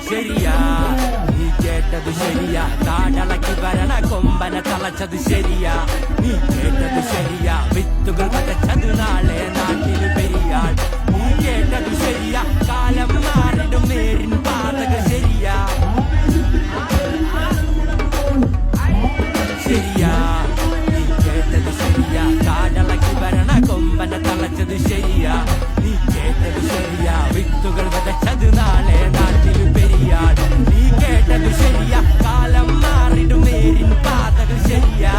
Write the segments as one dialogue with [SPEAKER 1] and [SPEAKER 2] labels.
[SPEAKER 1] ശരിയാ നീ കേട്ടത് ശരിയാ കാടളക്കി വരണ കൊമ്പനെ തളച്ചത് ശരിയാ നീ കേട്ടത് ശരിയാ വിത്തുകൾ പതച്ചത് നാളെ നാട്ടിൽ പെരിയാൾ നീ കേട്ടത് ശരിയാ കാലം മാറിടും നേരിൻ പാതകൾ ശരിയാ ശരിയാ നീ കേട്ടത് ശരിയാ കാടളക്കി വരണ കൊമ്പനെ തളച്ചത് ശരിയാ നീ കേട്ടത് ശരിയാ വിത്തുകൾ വിതച്ചത് നാളെ നാട്ടിൽ പെരിയാൾ നീ കേട്ടത് ശരിയാ കാലം മാറിടും നേരിൻ പാതകൾ ശരിയാ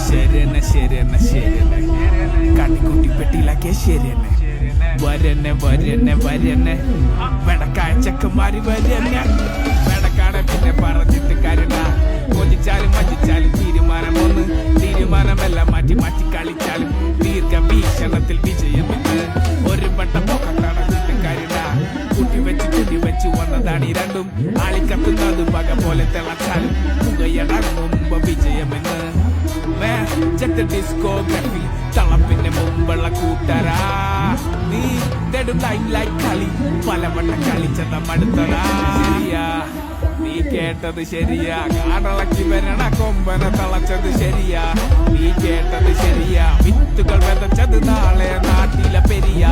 [SPEAKER 2] ശരിയെന്നെ ശരിയെന്നെ ശരിയെന്നെ കണിക്കുട്ടി പെട്ടിയിലാക്കിയ ശരിയെന്നെ വരന്നെ വരന്നെ വരന്നെ വെടക്കായ ചെക്കന്മാര് വരന്നെ വെടക്കാടെ പിന്നെ പറഞ്ഞിട്ട് കാര്യണ്ട കൊതിച്ചാലും മജിച്ചാലും തീരുമാനമെല്ലാം മാറ്റി മാറ്റി കളിച്ചാലും ദീർഘവീക്ഷണത്തിൽ വിജയമെന്ന് ഒരു വട്ടം പൊക്കത്തടഞ്ഞിട്ട് കാര്യണ്ട കുട്ടി വെച്ച് വന്നതാണ് ഈ രണ്ടും ആളിക്കത്തുന്നത് പക പോലെ തിളച്ചാലും പുകയടങ്ങും മുമ്പ് വിജയമെന്ന് ഡിസ്കോഗ്രഫി തളപ്പിന്റെ മുമ്പുള്ള കൂട്ടരാ നീ ലൈക്ക് കളി പലവട്ടം കളിച്ചത മടുത്തതാ ശരിയാ നീ കേട്ടത് ശരിയാ കാടളക്കി വരണ കൊമ്പനെ തളച്ചത് ശരിയാ നീ കേട്ടത് ശരിയാ വിത്തുകൾ വിതച്ചത് നാളെ നാട്ടിലെ പെരിയാ